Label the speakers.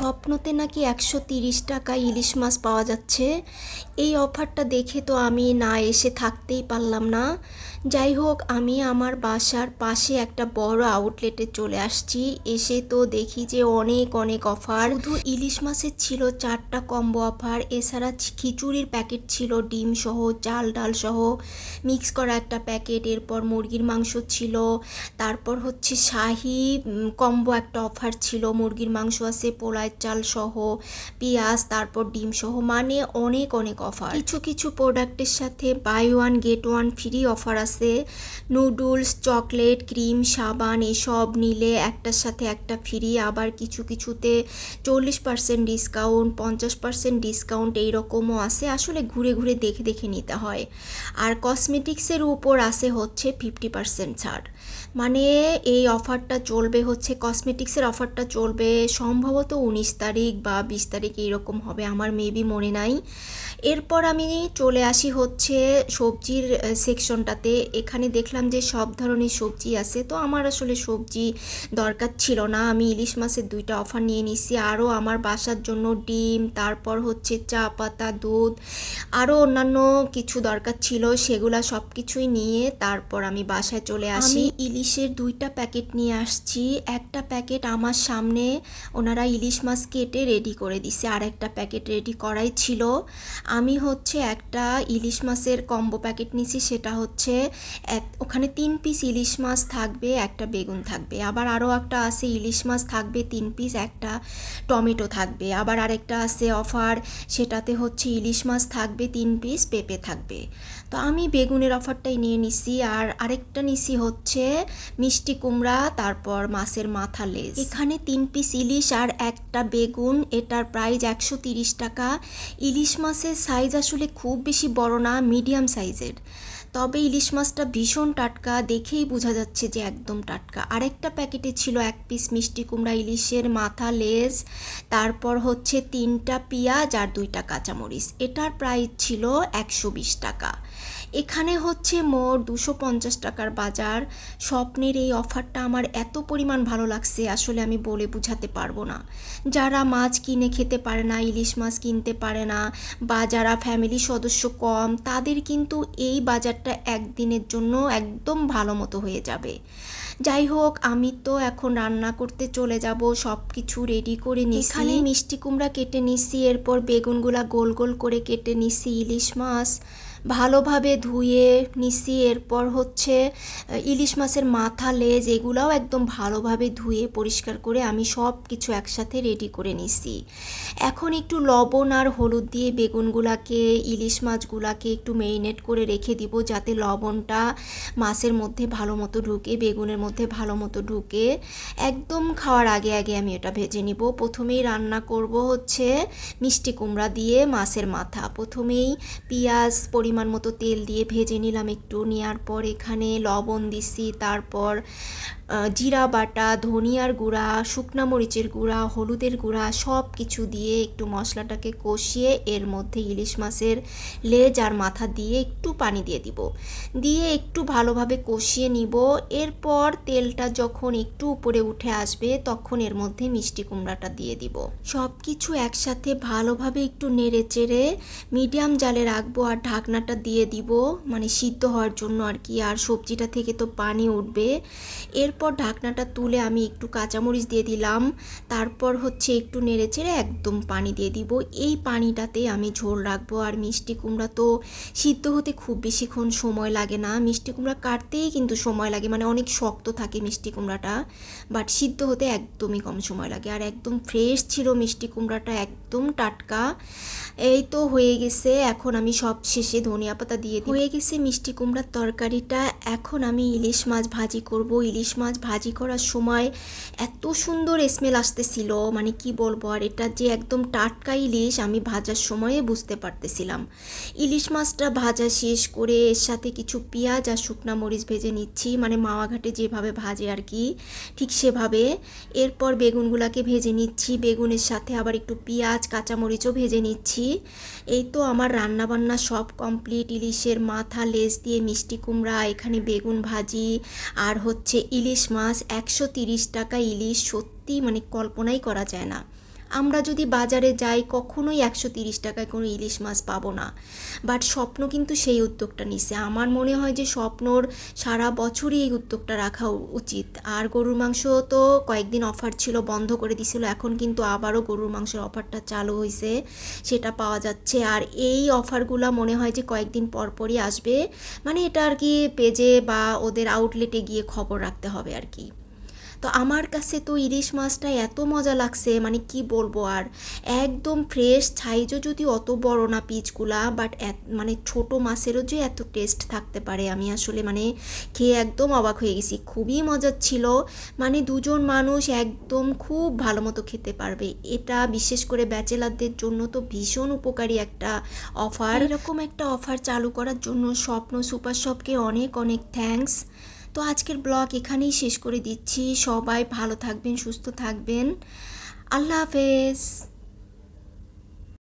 Speaker 1: স্বপ্নতে নাকি ১৩০ টাকায় ইলিশ মাছ পাওয়া যাচ্ছে। এই অফারটা দেখে তো আমি না এসে থাকতেই পারলাম না। যাই হোক, আমি আমার বাসার পাশে একটা বড় আউটলেটে চলে আসছি। এসে তো দেখি যে অনেক অনেক অফার। শুধু ইলিশ মাছের ছিল 4টা কম্বো অফার, এছাড়া খিচুড়ির প্যাকেট ছিল ডিম সহ, চাল ডাল সহ মিক্স করা একটা প্যাকেট, এরপর মুরগির মাংস ছিল, তারপর হচ্ছে শাহি কম্বো একটা অফার ছিল, মুরগির মাংস আছে পোলার চাল সহ, পেঁয়াজ, তারপর ডিম সহ, মানে অনেক অনেক অফার। কিছু কিছু প্রোডাক্টের সাথে buy one get one free offer আছে। নুডলস, চকলেট, ক্রিম, সাবান এসব নিলে একটার সাথে একটা ফ্রি। আবার কিছু কিছুতে 40% ডিসকাউন্ট, 50% ডিসকাউন্ট এইরকমও আছে। আসলে ঘুরে ঘুরে দেখে দেখে নিতে হয়। আর কসমেটিক্সের উপর আছে হচ্ছে 50% ছাড়। মানে এই অফারটা চলবে হচ্ছে, কসমেটিক্সের অফারটা চলবে সম্ভবত 19 তারিখ বা 20 তারিখ এইরকম হবে, আমার মেবি মনে নাই। এরপর আমি চলে আসি হচ্ছে সবজির সেকশনটাতে। এখানে দেখলাম যে সব ধরনের সবজি আছে, তো আমার আসলে সবজি দরকার ছিল না। আমি ইলিশ মাছের 2টা অফার নিয়ে নিছি। আরও আমার বাসার জন্য ডিম, তারপর হচ্ছে চা পাতা, দুধ, আরও অন্যান্য কিছু দরকার ছিল, সেগুলা সব কিছুই নিয়ে তারপর আমি বাসায় চলে আসি। আমি ইলিশের 2টা প্যাকেট নিয়ে আসছি। একটা প্যাকেট আমার সামনে ওনারা ইলিশ মাছ কেটে রেডি করে দিছে, আর একটা প্যাকেট রেডি করাই ছিল। আমি হচ্ছে একটা ইলিশ মাছের কম্বো প্যাকেট নিছি, সেটা হচ্ছে ওখানে 3 পিস ইলিশ মাছ থাকবে, একটা বেগুন থাকবে। আবার আরও একটা আছে ইলিশ মাছ থাকবে 3 পিস, একটা টমেটো থাকবে। আবার আরেকটা আছে অফার, সেটাতে হচ্ছে ইলিশ মাছ থাকবে 3 পিস, পেঁপে থাকবে। তো আমি বেগুনের অফারটাই নিয়ে নিছি। আর আরেকটা নিছি হচ্ছে মিষ্টি কুমড়া, তারপর মাছের মাথা লেজ। এখানে 3 পিস ইলিশ আর একটা বেগুন, এটার প্রাইস 130 টাকা। ইলিশ মাছের সাইজ আসলে খুব বেশি বড় না, মিডিয়াম সাইজের। তবে ইলিশ মাছটা ভীষণ টাটকা, দেখেই বোঝা যাচ্ছে যে একদম টাটকা। আরেকটা প্যাকেটে ছিল 1 পিস মিষ্টি কুমড়া, ইলিশের মাথা লেজ, তারপর হচ্ছে 3টা পেঁয়াজ আর 2টা কাঁচামরিচ। এটার প্রাইস ছিল 120 টাকা। এখানে হচ্ছে মোট 250 টাকার বাজার। স্বপ্নের এই অফারটা আমার এত পরিমাণ ভালো লাগছে, আসলে আমি বলে বোঝাতে পারবো না। যারা মাছ কিনে খেতে পারে না, ইলিশ মাছ কিনতে পারে না, বা যারা ফ্যামিলি সদস্য কম, তাদের কিন্তু এই বাজারটা একদিনের জন্য একদম ভালো মতো হয়ে যাবে। যাই হোক, আমি তো এখন রান্না করতে চলে যাব, সব কিছু রেডি করে নিছি। এখানে মিষ্টি কুমড়া কেটে নিছি, এরপর বেগুনগুলা গোল গোল করে কেটে নিছি, ইলিশ মাছ ভালোভাবে ধুয়ে নিছি, এরপর হচ্ছে ইলিশ মাছের মাথা লেজ এগুলাও একদম ভালোভাবে ধুয়ে পরিষ্কার করে আমি সব কিছু একসাথে রেডি করে নিছি। এখন একটু লবণ আর হলুদ দিয়ে বেগুনগুলাকে, ইলিশ মাছগুলাকে একটু মেরিনেট করে রেখে দিব, যাতে লবণটা মাছের মধ্যে ভালো মতো ঢুকে, বেগুনের মধ্যে ভালো মতো ঢুকে। একদম খাওয়ার আগে আগে আমি এটা ভেজে নিব। প্রথমেই রান্না করব হচ্ছে মিষ্টি কুমড়া দিয়ে মাছের মাথা। প্রথমেই পেঁয়াজ পরিমাণ মতো তেল দিয়ে ভেজে নিলাম একটু, নেওয়ার পর এখানে লবণ দিছি, তারপর জিরা বাটা, ধনিয়ার গুঁড়া, শুকনা মরিচের গুঁড়া, হলুদের গুঁড়া সব কিছু দিয়ে একটু মশলাটাকে কষিয়ে এর মধ্যে ইলিশ মাছের লেজ আর মাথা দিয়ে একটু পানি দিয়ে দিব, দিয়ে একটু ভালোভাবে কষিয়ে নিব। এরপর তেলটা যখন একটু উপরে উঠে আসবে তখন এর মধ্যে মিষ্টি কুমড়াটা দিয়ে দিব। সব কিছু একসাথে ভালোভাবে একটু নেড়ে চেড়ে মিডিয়াম জালে রাখবো, আর ঢাকনাটা দিয়ে দিব, মানে সিদ্ধ হওয়ার জন্য আর কি। আর সবজিটা থেকে তো পানি উঠবে। এরপর ঢাকনাটা তুলে আমি একটু কাঁচামরিচ দিয়ে দিলাম, তারপর হচ্ছে একটু নেড়ে চেড়ে একদম পানি দিয়ে দিব। এই পানিটাতে আমি ঝোল রাখবো। আর মিষ্টি কুমড়া তো সিদ্ধ হতে খুব বেশিক্ষণ সময় লাগে না, মিষ্টি কুমড়া কাটতেই কিন্তু সময় লাগে, মানে অনেক শক্ত থাকে মিষ্টি কুমড়াটা, বাট সিদ্ধ হতে একদমই কম সময় লাগে। আর একদম ফ্রেশ ছিল মিষ্টি কুমড়াটা, একদম টাটকা। এই তো হয়ে গেছে। এখন আমি সব শেষে ধনিয়া পাতা দিয়ে দিই। হয়ে গেছে মিষ্টি কুমড়ার তরকারিটা। এখন আমি ইলিশ মাছ ভাজি করব। ইলিশ মাছ ভাজি করার সময় এত সুন্দর স্মেল আসতেছিল, মানে কি বলবো। আর এটা যে একদম টাটকা ইলিশ আমি ভাজার সময়ে বুঝতে পারতেছিলাম। ইলিশ মাছটা ভাজা শেষ করে এর সাথে কিছু পেঁয়াজ আর শুকনা মরিচ ভেজে নিচ্ছি, মানে মাওয়া ঘাটে যেভাবে ভাজে আর কি, ঠিক সেভাবে। এরপর বেগুনগুলাকে ভেজে নিচ্ছি, বেগুনের সাথে আবার একটু পেঁয়াজ কাঁচামরিচও ভেজে নিচ্ছি। এই তো আমার রান্নাবান্না সব কমপ্লিট। ইলিশের মাথা লেজ দিয়ে মিষ্টি কুমড়া, এখানে বেগুন ভাজি, আর হচ্ছে ইলিশ মাছ। 130 টাকা ইলিশ, সত্যি মানে কল্পনাই করা যায় না। আমরা যদি বাজারে যাই কখনোই 130 টাকায় কোনো ইলিশ মাছ পাবো না। বাট স্বপ্ন কিন্তু সেই উদ্যোগটা নিছে। আমার মনে হয় যে স্বপ্নর সারা বছরই এই উদ্যোগটা রাখা উচিত। আর গরুর মাংস তো কয়েকদিন অফার ছিল, বন্ধ করে দিছিল, এখন কিন্তু আবারও গরুর মাংসের অফারটা চালু হয়েছে, সেটা পাওয়া যাচ্ছে। আর এই অফারগুলো মনে হয় যে কয়েকদিন পর পরই আসবে, মানে এটা আর কি পেজে বা ওদের আউটলেটে গিয়ে খবর রাখতে হবে আর কি। তো আমার কাছে তো ইলিশ মাছটা এত মজা লাগছে, মানে কি বলবো আর, একদম ফ্রেশ, সাইজও যদি অত বড় না পিচগুলা, বাট মানে ছোট মাছেরও যে এত টেস্ট থাকতে পারে আমি আসলে মানে খেয়ে একদম অবাক হয়ে গেছি। খুবই মজার ছিল, মানে দুজন মানুষ একদম খুব ভালো মতো খেতে পারবে। এটা বিশেষ করে ব্যাচেলারদের জন্য তো ভীষণ উপকারী একটা অফার। এরকম একটা অফার চালু করার জন্য স্বপ্ন সুপার শপকে অনেক অনেক থ্যাঙ্কস। তো আজকের ব্লগ এখানেই শেষ করে দিচ্ছি। সবাই ভালো থাকবেন, সুস্থ থাকবেন। আল্লাহ হাফেজ।